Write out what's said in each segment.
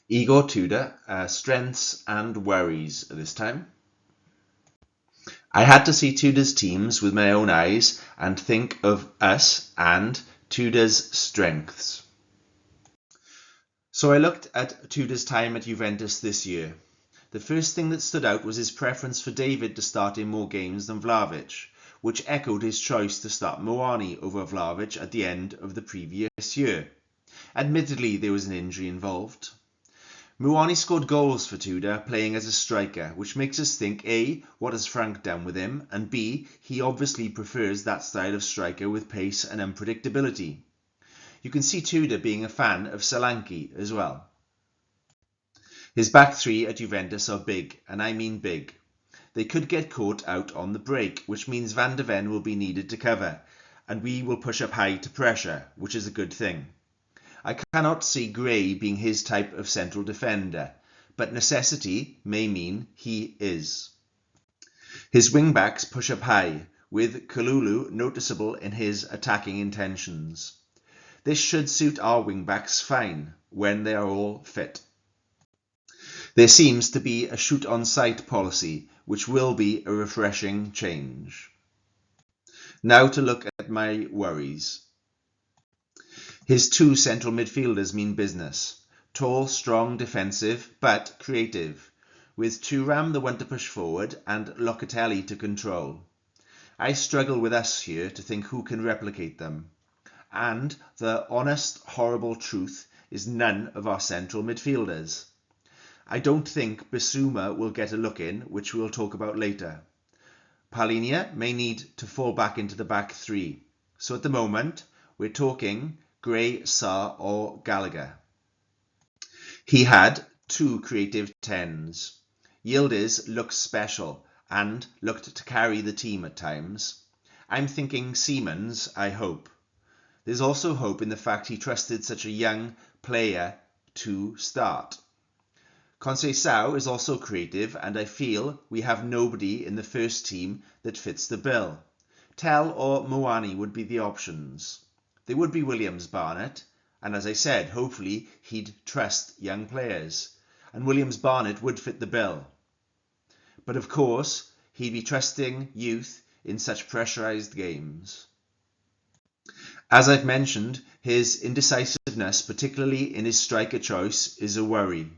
Igor Tudor, strengths and worries this time. I had to see Tudor's teams with my own eyes and think of us and Tudor's strengths. So I looked at Tudor's time at Juventus this year. The first thing that stood out was his preference for David to start in more games than Vlahovic, which echoed his choice to start Moani over Vlahovic at the end of the previous year. Admittedly, there was an injury involved. Moani scored goals for Tudor playing as a striker, which makes us think A, what has Frank done with him, and B, he obviously prefers that style of striker with pace and unpredictability. You can see Tudor being a fan of Solanke as well. His back three at Juventus are big, and I mean big. They could get caught out on the break, which means Van de Ven will be needed to cover, and we will push up high to pressure, which is a good thing. I cannot see Gray being his type of central defender, but necessity may mean he is. His wing-backs push up high, with Kalulu noticeable in his attacking intentions. This should suit our wing-backs fine when they are all fit. There seems to be a shoot-on-sight policy, which will be a refreshing change. Now to look at my worries. His two central midfielders mean business. Tall, strong, defensive, but creative, with Thuram the one to push forward and Locatelli to control. I struggle with us here to think who can replicate them. And the honest, horrible truth is none of our central midfielders. I don't think Bissouma will get a look in, which we'll talk about later. Palhinha may need to fall back into the back three. So at the moment, we're talking Gray, Sarr or Gallagher. He had two creative tens. Yildiz looks special and looked to carry the team at times. I'm thinking Siemens, I hope. There's also hope in the fact he trusted such a young player to start. Conceição is also creative, and I feel we have nobody in the first team that fits the bill. Tell or Moani would be the options. There would be Williams-Barnett, and as I said, hopefully he'd trust young players, and Williams-Barnett would fit the bill. But of course, he'd be trusting youth in such pressurised games. As I've mentioned, his indecisiveness, particularly in his striker choice, is a worry.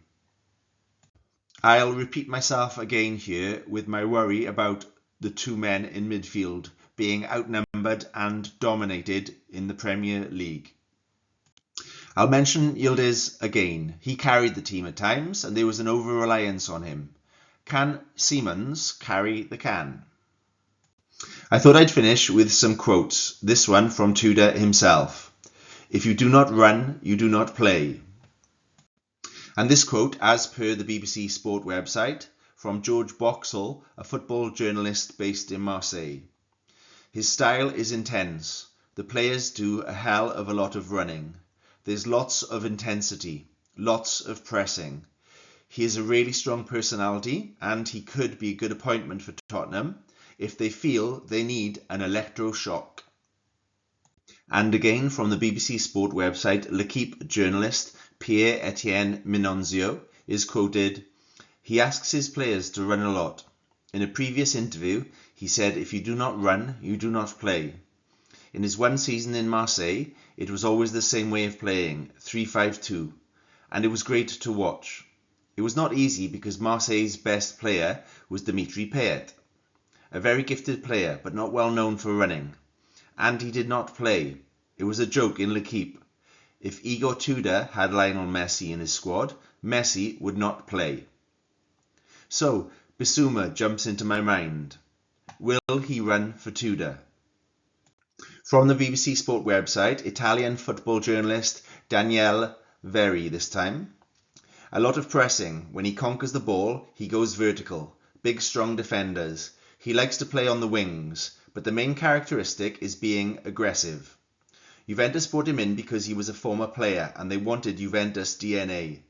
I'll repeat myself again here with my worry about the two men in midfield being outnumbered and dominated in the Premier League. I'll mention Yildiz again. He carried the team at times and there was an over-reliance on him. Can Siemens carry the can? I thought I'd finish with some quotes, this one from Tudor himself. If you do not run, you do not play. And this quote, as per the BBC Sport website, from George Boxall, a football journalist based in Marseille. His style is intense. The players do a hell of a lot of running. There's lots of intensity, lots of pressing. He has a really strong personality and he could be a good appointment for Tottenham if they feel they need an electroshock. And again from the BBC Sport website, L'Equipe journalist Pierre-Etienne Minonzio is quoted, "He asks his players to run a lot. In a previous interview, he said if you do not run, you do not play. In his one season in Marseille, it was always the same way of playing, 3-5-2, and it was great to watch. It was not easy because Marseille's best player was Dimitri Payet, a very gifted player but not well known for running. And he did not play. It was a joke in L'Equipe. If Igor Tudor had Lionel Messi in his squad, Messi would not play." So, Bissouma jumps into my mind. Will he run for Tudor? From the BBC Sport website, Italian football journalist Daniele Verri this time. A lot of pressing. When he conquers the ball, he goes vertical. Big, strong defenders. He likes to play on the wings, but the main characteristic is being aggressive. Juventus brought him in because he was a former player and they wanted Juventus DNA.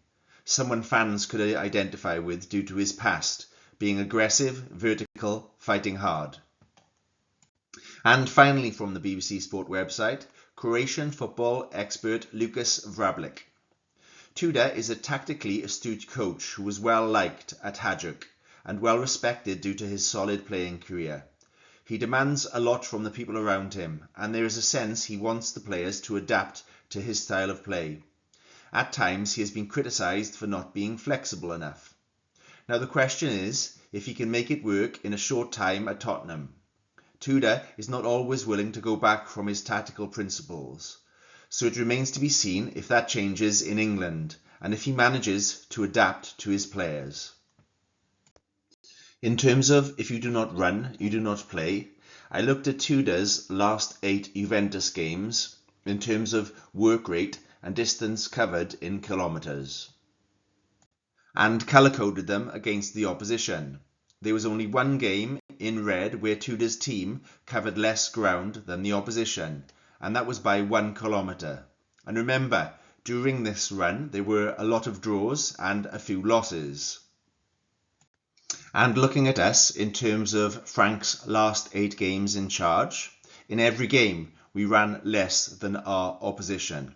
Someone fans could identify with due to his past, being aggressive, vertical, fighting hard. And finally from the BBC Sport website, Croatian football expert Lukas Vrablic. Tudor is a tactically astute coach who was well liked at Hajduk and well respected due to his solid playing career. He demands a lot from the people around him, and there is a sense he wants the players to adapt to his style of play. At times he has been criticised for not being flexible enough. Now the question is if he can make it work in a short time at Tottenham. Tudor is not always willing to go back from his tactical principles, so it remains to be seen if that changes in England and if he manages to adapt to his players. In terms of if you do not run, you do not play, I looked at Tudor's last 8 Juventus games in terms of work rate and distance covered in kilometres, and colour-coded them against the opposition. There was only one game in red where Tudor's team covered less ground than the opposition, and that was by 1 kilometre. And remember, during this run there were a lot of draws and a few losses. And looking at us in terms of Frank's last 8 games in charge, in every game we ran less than our opposition.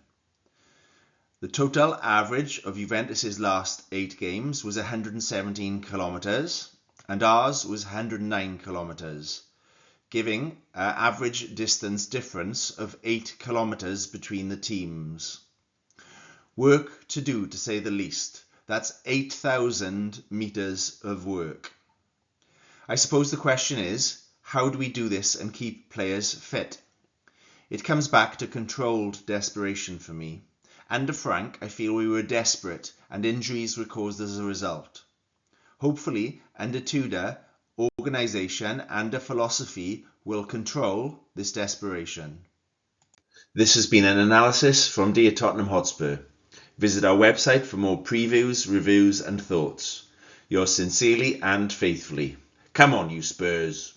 The total average of Juventus's last 8 games was 117 kilometres and ours was 109 kilometres, giving an average distance difference of 8 kilometres between the teams. Work to do, to say the least. That's 8,000 metres of work. I suppose the question is, how do we do this and keep players fit? It comes back to controlled desperation for me. Under Frank, I feel we were desperate and injuries were caused as a result. Hopefully, under Tudor, organisation and a philosophy will control this desperation. This has been an analysis from Dear Tottenham Hotspur. Visit our website for more previews, reviews and thoughts. Yours sincerely and faithfully. Come on, you Spurs!